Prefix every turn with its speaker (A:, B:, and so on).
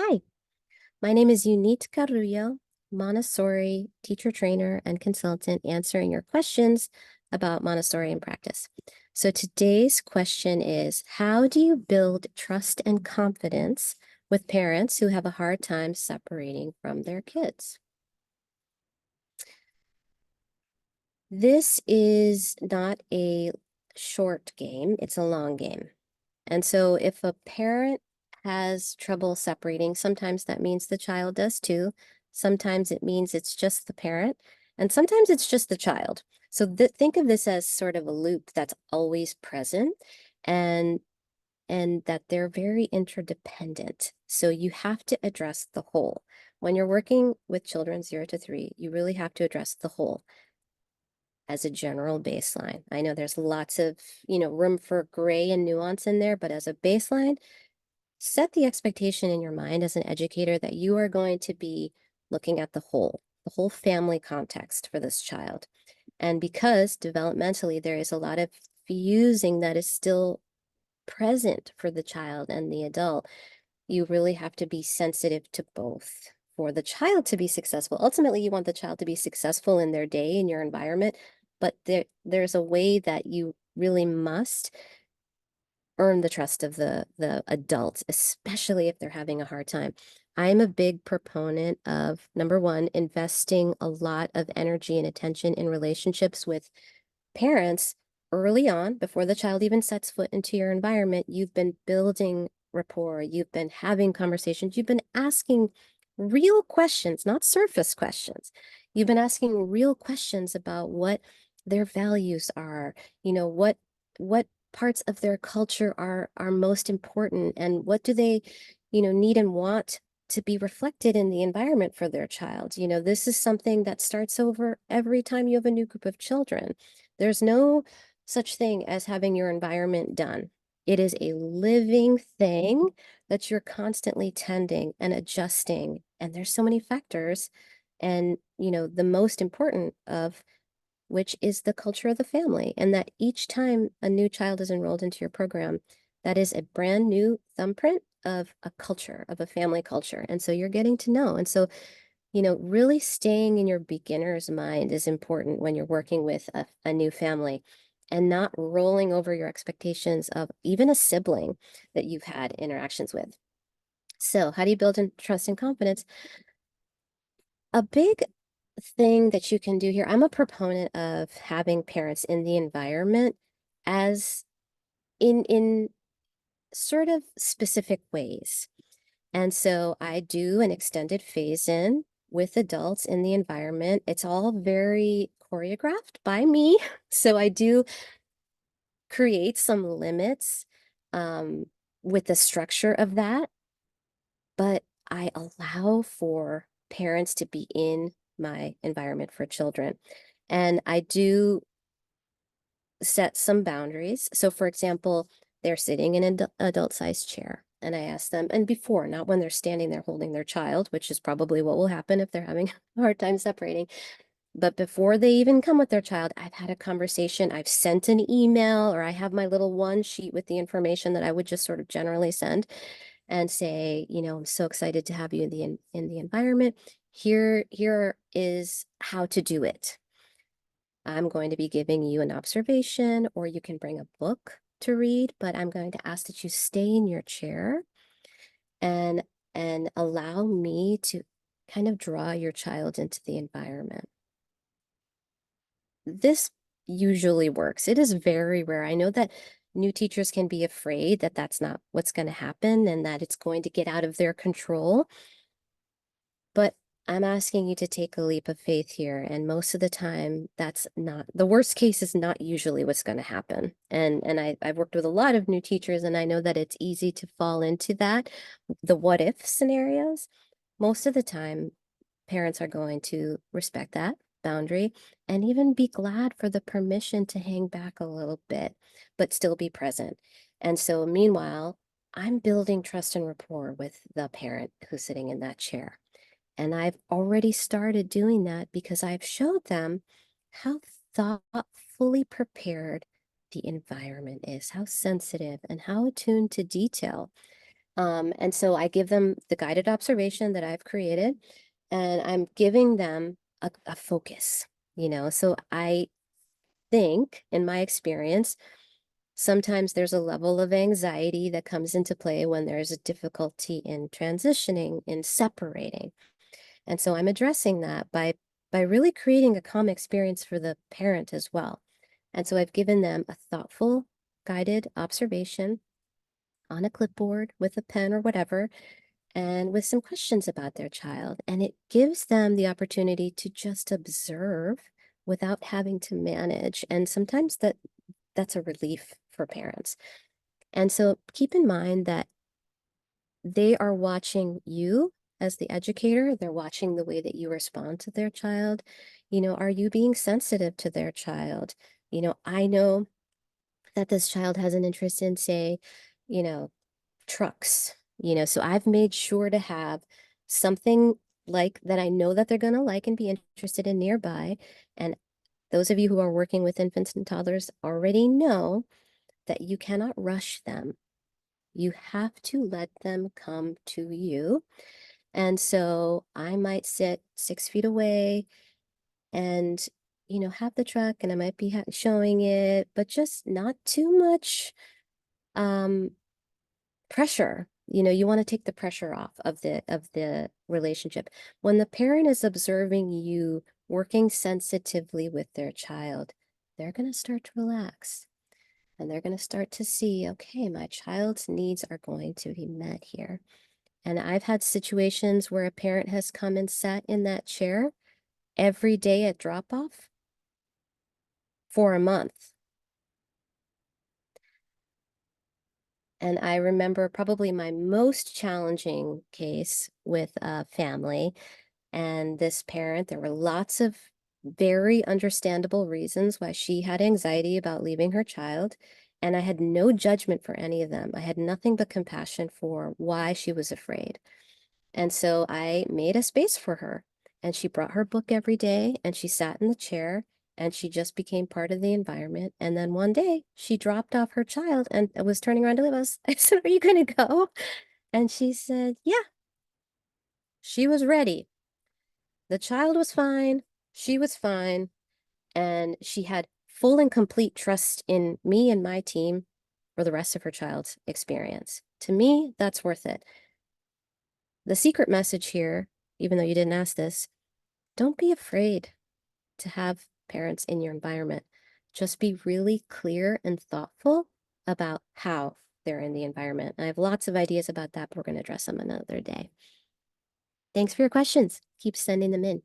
A: Hi, my name is Unit Carrillo, Montessori teacher trainer and consultant answering your questions about Montessori in practice. So today's question is, how do you build trust and confidence with parents who have a hard time separating from their kids? This is not a short game, it's a long game. And so if a parent has trouble separating, sometimes that means the child does too. Sometimes it means it's just the parent, and sometimes it's just the child. So think of this as sort of a loop that's always present and that they're very interdependent. So you have to address the whole. When you're working with children 0 to 3, you really have to address the whole as a general baseline. I know there's lots of, room for gray and nuance in there, but as a baseline, set the expectation in your mind as an educator that you are going to be looking at the whole family context for this child. And because developmentally there is a lot of fusing that is still present for the child and the adult, you really have to be sensitive to both for the child to be successful. Ultimately, you want the child to be successful in their day, in your environment, but there's a way that you really must earn the trust of the adults, especially if they're having a hard time. I'm a big proponent of, number one, investing a lot of energy and attention in relationships with parents early on, before the child even sets foot into your environment. You've been building rapport, you've been having conversations, you've been asking real questions, not surface questions. You've been asking real questions about what their values are, what parts of their culture are most important, and what do they, need and want to be reflected in the environment for their child. This is something that starts over every time you have a new group of children. There's no such thing as having your environment done. It is a living thing that you're constantly tending and adjusting. And there's so many factors. And, the most important of which is the culture of the family. And that each time a new child is enrolled into your program, that is a brand new thumbprint of a culture, of a family culture. And so you're getting to know. And so, really staying in your beginner's mind is important when you're working with a new family, and not rolling over your expectations of even a sibling that you've had interactions with. So how do you build in trust and confidence? A big thing that you can do here, I'm a proponent of having parents in the environment as in sort of specific ways. And so I do an extended phase in with adults in the environment. It's all very choreographed by me. So I do create some limits with the structure of that, but I allow for parents to be in my environment for children. And I do set some boundaries. So, for example, they're sitting in an adult-sized chair, and I ask them, and before, not when they're standing there holding their child, which is probably what will happen if they're having a hard time separating. But before they even come with their child, I've had a conversation, I've sent an email, or I have my little one sheet with the information that I would just sort of generally send and say, I'm so excited to have you in the environment. Here is how to do it. I'm going to be giving you an observation, or you can bring a book to read, but I'm going to ask that you stay in your chair and allow me to kind of draw your child into the environment. This usually works. It is very rare. I know that new teachers can be afraid that that's not what's going to happen and that it's going to get out of their control. But I'm asking you to take a leap of faith here. And most of the time, that's not the worst case, is not usually what's going to happen. And I've worked with a lot of new teachers, and I know that it's easy to fall into that, the what if scenarios. Most of the time, parents are going to respect that boundary and even be glad for the permission to hang back a little bit, but still be present. And so, meanwhile, I'm building trust and rapport with the parent who's sitting in that chair. And I've already started doing that because I've showed them how thoughtfully prepared the environment is, how sensitive and how attuned to detail And so I give them the guided observation that I've created, and I'm giving them a focus, So I think, in my experience, sometimes there's a level of anxiety that comes into play when there's a difficulty in transitioning, in separating. And so I'm addressing that by really creating a calm experience for the parent as well. And so I've given them a thoughtful, guided observation on a clipboard with a pen or whatever, and with some questions about their child. And it gives them the opportunity to just observe without having to manage. And sometimes that's a relief for parents. And so keep in mind that they are watching you as the educator. They're watching the way that you respond to their child. Are you being sensitive to their child? I know that this child has an interest in, say, you know, trucks, so I've made sure to have something like that I know that they're going to like and be interested in nearby. And those of you who are working with infants and toddlers already know that you cannot rush them. You have to let them come to you. And so I might sit 6 feet away and, have the truck, and I might be showing it, but just not too much um, pressure. You want to take the pressure off of the relationship. When the parent is observing you working sensitively with their child, they're going to start to relax. And they're going to start to see, okay, my child's needs are going to be met here. And I've had situations where a parent has come and sat in that chair every day at drop off for a month. And I remember probably my most challenging case with a family and this parent. There were lots of very understandable reasons why she had anxiety about leaving her child. And I had no judgment for any of them. I had nothing but compassion for why she was afraid. And so I made a space for her. And she brought her book every day and she sat in the chair and she just became part of the environment. And then one day she dropped off her child and was turning around to leave us. I said, "Are you going to go?" And she said, "Yeah." She was ready. The child was fine. She was fine. And she had full and complete trust in me and my team for the rest of her child's experience. To me, that's worth it. The secret message here, even though you didn't ask this, don't be afraid to have parents in your environment. Just be really clear and thoughtful about how they're in the environment. I have lots of ideas about that, but we're going to address them another day. Thanks for your questions. Keep sending them in.